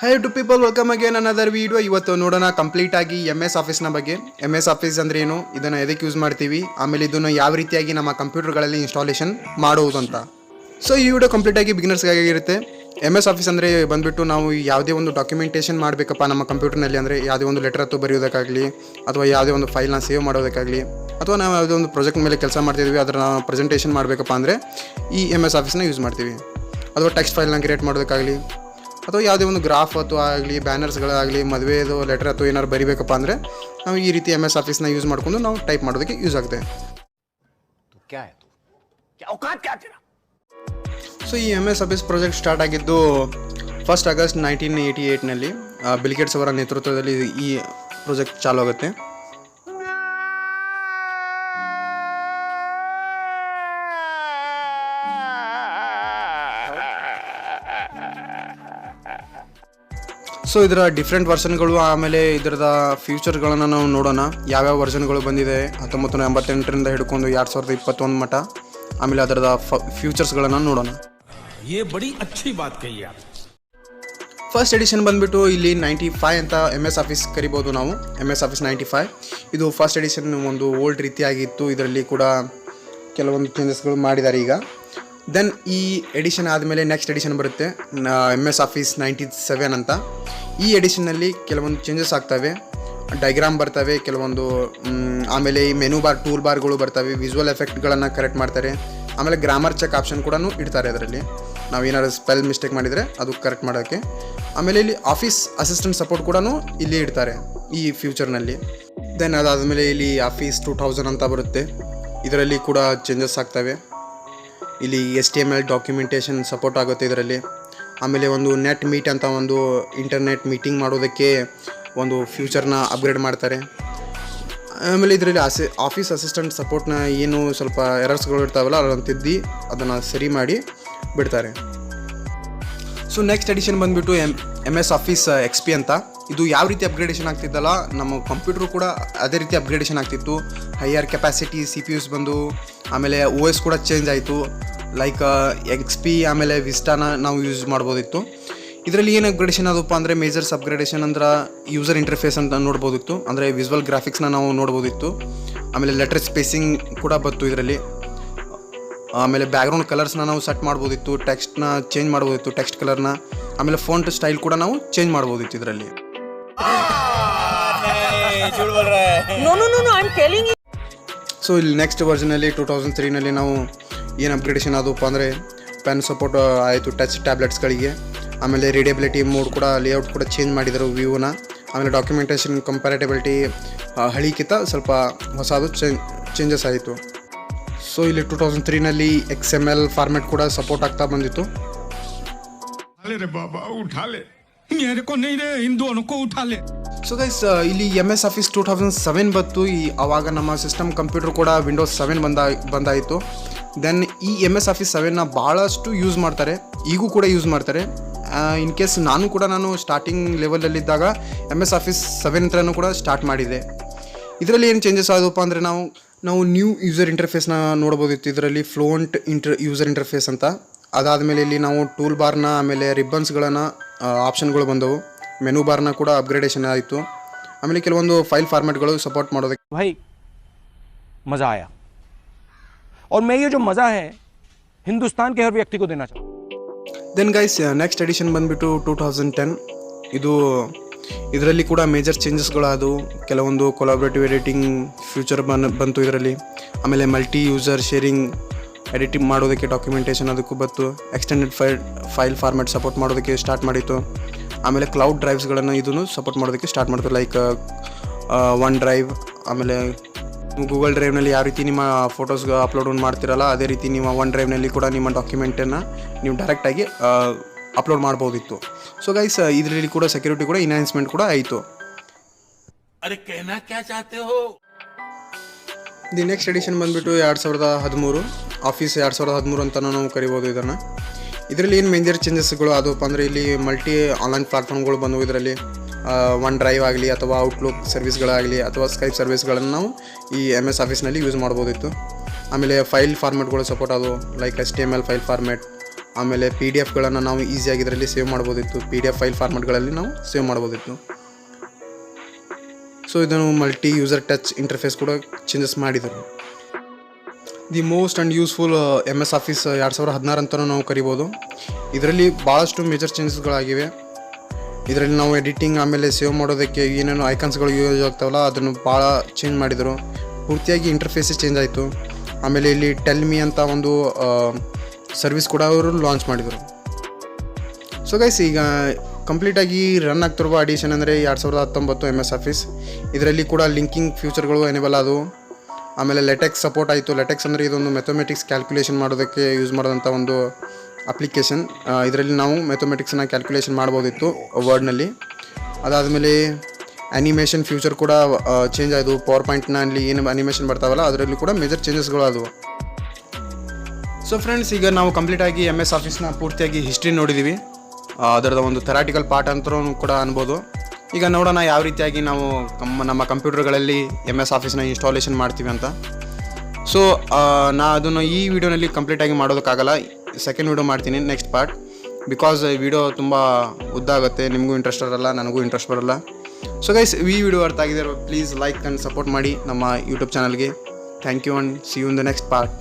High to people, welcome again another video. ಇವತ್ತು ನೋಡೋಣ complete ಆಗಿ MS ಆಫೀಸ್ನ ಬಗ್ಗೆ. MS ಆಫೀಸ್ ಅಂದ್ರೆ ಏನು, ಇದನ್ನು ಎದಕ್ಕೆ ಯೂಸ್ ಮಾಡ್ತೀವಿ, ಆಮೇಲೆ ಇದನ್ನು ಯಾವ ರೀತಿಯಾಗಿ ನಮ್ಮ ಕಂಪ್ಯೂಟರ್ಗಳಲ್ಲಿ ಇನ್ಸ್ಟಾಲೇಷನ್ ಮಾಡುವುದು ಅಂತ. ಸೊ ಈ ವಿಡಿಯೋ ಕಂಪ್ಲೀಟ್ ಆಗಿ ಬಿಗಿನರ್ಸ್ಗಾಗಿ ಇರುತ್ತೆ. MS ಆಫೀಸ್ ಅಂದರೆ ಬಂದುಬಿಟ್ಟು ನಾವು ಯಾವುದೇ ಒಂದು ಡಾಕ್ಯುಮೆಂಟೇಷನ್ ಮಾಡಬೇಕಪ್ಪ ನಮ್ಮ ಕಂಪ್ಯೂಟರ್ನಲ್ಲಿ, ಅಂದರೆ ಯಾವುದೇ ಒಂದು ಲೆಟರ್ ಅಥವಾ ಬರೆಯೋದಕ್ಕಾಗಲಿ, ಅಥವಾ ಯಾವುದೇ ಒಂದು ಫೈಲ್ನ ಸೇವ್ ಮಾಡೋದಕ್ಕಾಗಲಿ, ಅಥವಾ ನಾವು ಯಾವುದೇ ಒಂದು ಪ್ರಾಜೆಕ್ಟ್ ಮೇಲೆ ಕೆಲಸ ಮಾಡ್ತಿದ್ವಿ ಅದನ್ನು ಪ್ರೆಸೆಂಟೇಷನ್ ಮಾಡಬೇಕಪ್ಪ ಅಂದರೆ ಈ MS ಆಫೀಸ್ನ ಯೂಸ್ ಮಾಡ್ತೀವಿ. ಅಥವಾ ಟೆಕ್ಸ್ಟ್ ಫೈಲ್ನ ಕ್ರಿಯೇಟ್ ಮಾಡೋದಕ್ಕಾಗಲಿ, ಅಥವಾ ಯಾವುದೇ ಒಂದು ಗ್ರಾಫ್ ಅಥವಾ ಆಗಲಿ, ಬ್ಯಾನರ್ಸ್ಗಳಾಗಲಿ, ಮದುವೆದು ಲೆಟರ್ ಅಥವಾ ಏನಾದ್ರು ಬರಿಬೇಕಪ್ಪ ಅಂದರೆ ನಾವು ಈ ರೀತಿ MS ಆಫೀಸ್ನ ಯೂಸ್ ಮಾಡಿಕೊಂಡು ನಾವು ಟೈಪ್ ಮಾಡೋದಕ್ಕೆ ಯೂಸ್ ಆಗುತ್ತೆ. ಸೊ ಈ MS ಆಫೀಸ್ ಪ್ರಾಜೆಕ್ಟ್ ಸ್ಟಾರ್ಟ್ ಆಗಿದ್ದು 1 ಆಗಸ್ಟ್ 1988ನಲ್ಲಿ ಬಿಲ್ ಗೇಟ್ಸ್ ಅವರ ನೇತೃತ್ವದಲ್ಲಿ ಈ ಪ್ರಾಜೆಕ್ಟ್ ಚಾಲು ಆಗುತ್ತೆ. ಸೊ ಇದರ ಡಿಫ್ರೆಂಟ್ ವರ್ಷನ್ಗಳು, ಆಮೇಲೆ ಇದರದ ಫ್ಯೂಚರ್ಗಳನ್ನು ನಾವು ನೋಡೋಣ. ಯಾವ್ಯಾವ ವರ್ಷನ್ಗಳು ಬಂದಿದೆ 1988ರಿಂದ ಹಿಡ್ಕೊಂಡು 2021 ಮಟ್ಟ, ಆಮೇಲೆ ಅದರದ ಫ್ಯೂಚರ್ಸ್ಗಳನ್ನು ನೋಡೋಣ. ಫಸ್ಟ್ ಎಡಿಷನ್ ಬಂದುಬಿಟ್ಟು ಇಲ್ಲಿ 95 ಅಂತ MS ಆಫೀಸ್ ಕರಿಬೋದು ನಾವು. MS ಆಫೀಸ್ 95 ಇದು ಫಸ್ಟ್ ಎಡಿಷನ್. ಒಂದು ಓಲ್ಡ್ ರೀತಿಯಾಗಿತ್ತು. ಇದರಲ್ಲಿ ಕೂಡ ಕೆಲವೊಂದು ಚೇಂಜಸ್ಗಳು ಮಾಡಿದ್ದಾರೆ ಈಗ. ದೆನ್ ಈ ಎಡಿಷನ್ ಆದಮೇಲೆ ನೆಕ್ಸ್ಟ್ ಎಡಿಷನ್ ಬರುತ್ತೆ, MS ಆಫೀಸ್ 97 ಅಂತ. ಈ ಎಡಿಷನ್ನಲ್ಲಿ ಕೆಲವೊಂದು ಚೇಂಜಸ್ ಆಗ್ತವೆ, ಡೈಗ್ರಾಮ್ ಬರ್ತವೆ ಕೆಲವೊಂದು, ಆಮೇಲೆ ಈ ಮೆನು ಬಾರ್, ಟೂಲ್ ಬಾರ್ಗಳು ಬರ್ತವೆ, ವಿಜುವಲ್ ಎಫೆಕ್ಟ್ಗಳನ್ನು ಕರೆಕ್ಟ್ ಮಾಡ್ತಾರೆ, ಆಮೇಲೆ ಗ್ರಾಮರ್ ಚೆಕ್ ಆಪ್ಷನ್ ಕೂಡ ಇಡ್ತಾರೆ ಅದರಲ್ಲಿ. ನಾವು ಏನಾದ್ರು ಸ್ಪೆಲ್ ಮಿಸ್ಟೇಕ್ ಮಾಡಿದರೆ ಅದು ಕರೆಕ್ಟ್ ಮಾಡೋಕ್ಕೆ. ಆಮೇಲೆ ಇಲ್ಲಿ ಆಫೀಸ್ ಅಸಿಸ್ಟೆಂಟ್ ಸಪೋರ್ಟ್ ಕೂಡ ಇಲ್ಲಿ ಇಡ್ತಾರೆ ಈ ಫ್ಯೂಚರ್ನಲ್ಲಿ. ದೆನ್ ಅದಾದಮೇಲೆ ಇಲ್ಲಿ ಆಫೀಸ್ 2000 ಅಂತ ಬರುತ್ತೆ. ಇದರಲ್ಲಿ ಕೂಡ ಚೇಂಜಸ್ ಆಗ್ತವೆ. ಇಲ್ಲಿ HTML ಡಾಕ್ಯುಮೆಂಟೇಷನ್ ಸಪೋರ್ಟ್ ಆಗುತ್ತೆ ಇದರಲ್ಲಿ. ಆಮೇಲೆ ಒಂದು ನೆಟ್ ಮೀಟ್ ಅಂತ ಒಂದು ಇಂಟರ್ನೆಟ್ ಮೀಟಿಂಗ್ ಮಾಡೋದಕ್ಕೆ ಒಂದು ಫ್ಯೂಚರ್ನ ಅಪ್ಗ್ರೇಡ್ ಮಾಡ್ತಾರೆ. ಆಮೇಲೆ ಇದರಲ್ಲಿ ಆಫೀಸ್ ಅಸಿಸ್ಟೆಂಟ್ ಸಪೋರ್ಟ್ನ ಏನು ಸ್ವಲ್ಪ ಎರರ್ಸ್ಗಳು ಇರ್ತಾವಲ್ಲ ಅದನ್ನು ತಿದ್ದಿ ಅದನ್ನು ಸರಿ ಮಾಡಿ ಬಿಡ್ತಾರೆ. ಸೊ ನೆಕ್ಸ್ಟ್ ಎಡಿಷನ್ ಬಂದುಬಿಟ್ಟು MS ಆಫೀಸ್ XP ಅಂತ. ಇದು ಯಾವ ರೀತಿ ಅಪ್ಗ್ರೇಡೇಷನ್ ಆಗ್ತಿದ್ದಲ್ಲ, ನಮ್ಮ ಕಂಪ್ಯೂಟ್ರು ಕೂಡ ಅದೇ ರೀತಿ ಅಪ್ಗ್ರೇಡೇಷನ್ ಆಗ್ತಿತ್ತು. ಹೈಯರ್ ಕೆಪಾಸಿಟಿ CPUs ಬಂದು, ಆಮೇಲೆ OS ಕೂಡ ಚೇಂಜ್ ಆಯಿತು. ಲೈಕ್ XP ಆಮೇಲೆ ವಿಸ್ಟಾನ ನಾವು ಯೂಸ್ ಮಾಡ್ಬೋದಿತ್ತು. ಇದರಲ್ಲಿ ಏನು ಅಪ್ಗ್ರೇಡೇಷನ್ ಆದಪ್ಪ ಅಂದರೆ ಮೇಜರ್ಸ್ ಅಪ್ಗ್ರೇಡೇಷನ್ ಅಂದ್ರೆ ಯೂಸರ್ ಇಂಟರ್ಫೇಸ್ ಅಂತ ನೋಡ್ಬೋದಿತ್ತು, ಅಂದರೆ ವಿಜುವಲ್ ಗ್ರಾಫಿಕ್ಸ್ನ ನಾವು ನೋಡ್ಬೋದಿತ್ತು. ಆಮೇಲೆ ಲೆಟರ್ ಸ್ಪೇಸಿಂಗ್ ಕೂಡ ಬಂತು ಇದರಲ್ಲಿ. ಆಮೇಲೆ ಬ್ಯಾಕ್ಗ್ರೌಂಡ್ ಕಲರ್ಸ್ನ ನಾವು ಸೆಟ್ ಮಾಡ್ಬೋದಿತ್ತು, ಟೆಕ್ಸ್ಟ್ನ ಚೇಂಜ್ ಮಾಡ್ಬೋದಿತ್ತು, ಟೆಕ್ಸ್ಟ್ ಕಲರ್ನ. ಆಮೇಲೆ ಫಾಂಟ್ ಸ್ಟೈಲ್ ಕೂಡ ನಾವು ಚೇಂಜ್ ಮಾಡ್ಬೋದಿತ್ತು ಇದರಲ್ಲಿ. ಸೊ ಇಲ್ಲಿ ನೆಕ್ಸ್ಟ್ ವರ್ಷನಲ್ಲಿ 2003ನಲ್ಲಿ ನಾವು ಏನು ಅಪ್ಗ್ರೇಡೇಷನ್ ಆದಪ್ಪ ಅಂದರೆ ಪೆನ್ ಸಪೋರ್ಟ್ ಆಯಿತು ಟಚ್ ಟ್ಯಾಬ್ಲೆಟ್ಸ್ಗಳಿಗೆ. ಆಮೇಲೆ ರೀಡೇಬಿಲಿಟಿ ಮೋಡ್ ಕೂಡ, ಲೇಔಟ್ ಕೂಡ ಚೇಂಜ್ ಮಾಡಿದರು ವ್ಯೂನ. ಆಮೇಲೆ ಡಾಕ್ಯುಮೆಂಟೇಷನ್ ಕಂಪ್ಯಾರಿಟಬಿಲಿಟಿ ಹಳಿಕಿಂತ ಸ್ವಲ್ಪ ಹೊಸದು ಚೇಂಜಸ್ ಆಯಿತು. ಸೊ ಇಲ್ಲಿ 2003ನಲ್ಲಿ XML ಫಾರ್ಮೆಟ್ ಕೂಡ ಸಪೋರ್ಟ್ ಆಗ್ತಾ ಬಂದಿತ್ತು. ಸೊ ಗೈಸ್ ಇಲ್ಲಿ MS ಆಫೀಸ್ 2007 ಬಂತು. ಆವಾಗ ನಮ್ಮ ಸಿಸ್ಟಮ್ ಕಂಪ್ಯೂಟರ್ ಕೂಡ Windows 7 ಬಂದಾಯಿತು. ದೆನ್ ಈ MS ಆಫೀಸ್ 7ನ ಭಾಳಷ್ಟು ಯೂಸ್ ಮಾಡ್ತಾರೆ, ಈಗೂ ಕೂಡ ಯೂಸ್ ಮಾಡ್ತಾರೆ. ಇನ್ ಕೇಸ್ ನಾನು ಸ್ಟಾರ್ಟಿಂಗ್ ಲೆವೆಲಲ್ಲಿದ್ದಾಗ MS ಆಫೀಸ್ 7 ಅಂತಲೂ ಕೂಡ ಸ್ಟಾರ್ಟ್ ಮಾಡಿದೆ. ಇದರಲ್ಲಿ ಏನು ಚೇಂಜಸ್ ಆದಪ್ಪ ಅಂದರೆ ನಾವು ನ್ಯೂ ಯೂಸರ್ ಇಂಟರ್ಫೇಸ್ನ ನೋಡ್ಬೋದಿತ್ತು. ಇದರಲ್ಲಿ ಫ್ಲೂಯೆಂಟ್ ಯೂಸರ್ ಇಂಟರ್ಫೇಸ್ ಅಂತ. ಅದಾದಮೇಲೆ ಇಲ್ಲಿ ನಾವು ಟೂಲ್ ಬಾರ್ನ, ಆಮೇಲೆ ರಿಬ್ಬನ್ಸ್ಗಳನ್ನು ಆಪ್ಷನ್ಗಳು ಬಂದವು. ಮೆನು ಬಾರ್ನ ಕೂಡ ಅಪ್ಗ್ರೇಡೇಷನ್ ಆಯಿತು. ಆಮೇಲೆ ಕೆಲವೊಂದು ಫೈಲ್ ಫಾರ್ಮೆಟ್ಗಳು ಸಪೋರ್ಟ್ ಮಾಡೋದಕ್ಕೆ भाई मज़ा आया और मैं ये जो मज़ा है हिंदुस्तान के हर व्यक्ति को देना चाहूँ. ದೆನ್ ಗೈಸ್ ನೆಕ್ಸ್ಟ್ ಎಡಿಷನ್ ಬಂದುಬಿಟ್ಟು 2010. ಇದರಲ್ಲಿ ಕೂಡ ಮೇಜರ್ ಚೇಂಜಸ್ಗಳಾದವು. ಕೆಲವೊಂದು ಕೊಲಾಬ್ರೇಟಿವ್ ಎಡಿಟಿಂಗ್ ಫ್ಯೂಚರ್ ಬಂತು ಇದರಲ್ಲಿ. ಆಮೇಲೆ ಮಲ್ಟಿ ಯೂಸರ್ ಶೇರಿಂಗ್ ಎಡಿಟಿಂಗ್ ಮಾಡೋದಕ್ಕೆ, ಡಾಕ್ಯುಮೆಂಟೇಷನ್ ಅದಕ್ಕೂ ಬಂತು. ಎಕ್ಸ್ಟೆಂಡೆಡ್ ಫೈಲ್ ಫಾರ್ಮೆಟ್ ಸಪೋರ್ಟ್ ಮಾಡೋದಕ್ಕೆ ಸ್ಟಾರ್ಟ್ ಮಾಡಿತ್ತು. ಆಮೇಲೆ ಕ್ಲೌಡ್ ಡ್ರೈವ್ಸ್ಗಳನ್ನು ಇದನ್ನು ಸಪೋರ್ಟ್ ಮಾಡೋದಕ್ಕೆ ಸ್ಟಾರ್ಟ್ ಮಾಡ್ತು. ಲೈಕ್ ಒನ್ ಡ್ರೈವ್, ಆಮೇಲೆ ಗೂಗಲ್ ಡ್ರೈವ್ನಲ್ಲಿ ಯಾವ ರೀತಿ ನಿಮ್ಮ ಫೋಟೋಸ್ ಅಪ್ಲೋಡ್ ಮಾಡ್ತಿರಲ್ಲ, ಅದೇ ರೀತಿ ನೀವು ಒನ್ ಡ್ರೈವ್ನಲ್ಲಿ ಕೂಡ ನಿಮ್ಮ ಡಾಕ್ಯುಮೆಂಟನ್ನು ನೀವು ಡೈರೆಕ್ಟಾಗಿ ಅಪ್ಲೋಡ್ ಮಾಡ್ಬೋದಿತ್ತು. ಸೊ ಗೈಸ್ ಇದರಲ್ಲಿ ಕೂಡ ಸೆಕ್ಯೂರಿಟಿ ಕೂಡ ಇನ್ಹ್ಯಾನ್ಸ್ಮೆಂಟ್ ಕೂಡ ಆಯಿತು. ದಿ ನೆಕ್ಸ್ಟ್ ಎಡಿಷನ್ ಬಂದುಬಿಟ್ಟು 2013 ಆಫೀಸ್ 2013 ಅಂತ ನಾವು ಕರಿಬೋದು ಇದನ್ನು. ಇದರಲ್ಲಿ ಏನು ಮೇಜರ್ ಚೇಂಜಸ್ಗಳು ಆದಪ್ಪ ಅಂದರೆ ಇಲ್ಲಿ ಮಲ್ಟಿ ಆನ್ಲೈನ್ ಪ್ಲಾಟ್ಫಾರ್ಮ್ಗಳು ಬಂದವು. ಇದರಲ್ಲಿ ಒನ್ ಡ್ರೈವ್ ಆಗಲಿ, ಅಥವಾ ಔಟ್ಲುಕ್ ಸರ್ವಿಸ್ಗಳಾಗಲಿ, ಅಥವಾ ಸ್ಕೈಪ್ ಸರ್ವಿಸ್ಗಳನ್ನು ನಾವು ಈ MS ಆಫೀಸ್ನಲ್ಲಿ ಯೂಸ್ ಮಾಡ್ಬೋದಿತ್ತು. ಆಮೇಲೆ ಫೈಲ್ ಫಾರ್ಮೆಟ್ಗಳು ಸಪೋರ್ಟ್ ಆದವು. ಲೈಕ್ HTML ಫೈಲ್ ಫಾರ್ಮೆಟ್, ಆಮೇಲೆ PDF ನಾವು ಈಸಿಯಾಗಿ ಇದರಲ್ಲಿ ಸೇವ್ ಮಾಡ್ಬೋದಿತ್ತು. PDF ಫೈಲ್ ಫಾರ್ಮೆಟ್ಗಳಲ್ಲಿ ನಾವು ಸೇವ್ ಮಾಡ್ಬೋದಿತ್ತು. ಸೊ ಇದನ್ನು ಮಲ್ಟಿ ಯೂಸರ್ ಟಚ್ ಇಂಟರ್ಫೇಸ್ ಕೂಡ ಚೇಂಜಸ್ ಮಾಡಿದರು. The most and useful MS office 2016 ಅಂತಲೂ ನಾವು ಕರಿಬೋದು. ಇದರಲ್ಲಿ ಭಾಳಷ್ಟು ಮೇಜರ್ ಚೇಂಜಸ್ಗಳಾಗಿವೆ. ಇದರಲ್ಲಿ ನಾವು ಎಡಿಟಿಂಗ್ ಆಮೇಲೆ ಸೇವ್ ಮಾಡೋದಕ್ಕೆ ಏನೇನು ಐಕಾನ್ಸ್ಗಳು ಯೂಸ್ ಆಗ್ತಾವಲ್ಲ ಅದನ್ನು ಭಾಳ ಚೇಂಜ್ ಮಾಡಿದರು. ಪೂರ್ತಿಯಾಗಿ ಇಂಟರ್ಫೇಸೇ ಚೇಂಜ್ ಆಯಿತು. ಆಮೇಲೆ ಇಲ್ಲಿ ಟೆಲ್ ಮಿ ಅಂತ ಒಂದು ಸರ್ವಿಸ್ ಕೂಡ ಅವರು ಲಾಂಚ್ ಮಾಡಿದರು. ಸೊ ಗೈಸ್, ಈಗ ಕಂಪ್ಲೀಟಾಗಿ ರನ್ ಆಗ್ತಿರುವ ಅಡಿಷನ್ ಅಂದರೆ 2019 MS ಆಫೀಸ್. ಇದರಲ್ಲಿ ಕೂಡ ಲಿಂಕಿಂಗ್ ಫ್ಯೂಚರ್ಗಳು ಎನೇಬಲ್ ಆದವು. ಆಮೇಲೆ ಲೆಟೆಕ್ಸ್ ಸಪೋರ್ಟ್ ಆಯಿತು. ಲೆಟೆಕ್ಸ್ ಅಂದರೆ ಇದೊಂದು ಮ್ಯಾಥಮೆಟಿಕ್ಸ್ ಕ್ಯಾಲ್ಕುಲೇಷನ್ ಮಾಡೋದಕ್ಕೆ ಯೂಸ್ ಮಾಡೋದಂಥ ಒಂದು ಅಪ್ಲಿಕೇಶನ್. ಇದರಲ್ಲಿ ನಾವು ಮ್ಯಾಥಮೆಟಿಕ್ಸನ್ನ ಕ್ಯಾಲ್ಕುಲೇಷನ್ ಮಾಡ್ಬೋದಿತ್ತು ವರ್ಡ್ನಲ್ಲಿ. ಅದಾದಮೇಲೆ ಆ್ಯನಿಮೇಷನ್ ಫ್ಯೂಚರ್ ಕೂಡ ಚೇಂಜ್ ಆಯಿತು. ಪವರ್ ಪಾಯಿಂಟ್ನಲ್ಲಿ ಏನು ಅನಿಮೇಷನ್ ಬರ್ತಾವಲ್ಲ ಅದರಲ್ಲಿ ಕೂಡ ಮೇಜರ್ ಚೇಂಜಸ್ಗಳು ಆದವು. ಸೊ ಫ್ರೆಂಡ್ಸ್, ಈಗ ನಾವು ಕಂಪ್ಲೀಟಾಗಿ MS ಆಫೀಸ್ನ ಪೂರ್ತಿಯಾಗಿ ಹಿಸ್ಟ್ರಿ ನೋಡಿದ್ದೀವಿ. ಅದರದ ಒಂದು ಥೆರಾಟಿಕಲ್ ಪಾರ್ಟ್ ಅಂತರೂ ಕೂಡ ಅನ್ಬೋದು. ಈಗ ನೋಡೋಣ ಯಾವ ರೀತಿಯಾಗಿ ನಾವು ನಮ್ಮ ಕಂಪ್ಯೂಟರ್ಗಳಲ್ಲಿ MS ಆಫೀಸ್ನ ಇನ್ಸ್ಟಾಲೇಷನ್ ಮಾಡ್ತೀವಿ ಅಂತ. ಸೊ ಅದನ್ನು ಈ ವಿಡಿಯೋನಲ್ಲಿ ಕಂಪ್ಲೀಟಾಗಿ ಮಾಡೋದಕ್ಕಾಗಲ್ಲ. ಸೆಕೆಂಡ್ ವಿಡಿಯೋ ಮಾಡ್ತೀನಿ, ನೆಕ್ಸ್ಟ್ ಪಾರ್ಟ್. ಬಿಕಾಸ್ ಈ ವಿಡಿಯೋ ತುಂಬ ಉದ್ದ ಆಗುತ್ತೆ. ನಿಮಗೂ ಇಂಟ್ರೆಸ್ಟ್ ಬರಲ್ಲ, ನನಗೂ ಇಂಟ್ರೆಸ್ಟ್ ಬರಲ್ಲ. ಸೊ ಗೈಸ್, ಈ ವಿಡಿಯೋ ಅರ್ಥ ಆಗಿದೆ ಪ್ಲೀಸ್ ಲೈಕ್ ಆ್ಯಂಡ್ ಸಪೋರ್ಟ್ ಮಾಡಿ ನಮ್ಮ ಯೂಟ್ಯೂಬ್ ಚಾನಲ್ಗೆ. Thank you and see you in the next part.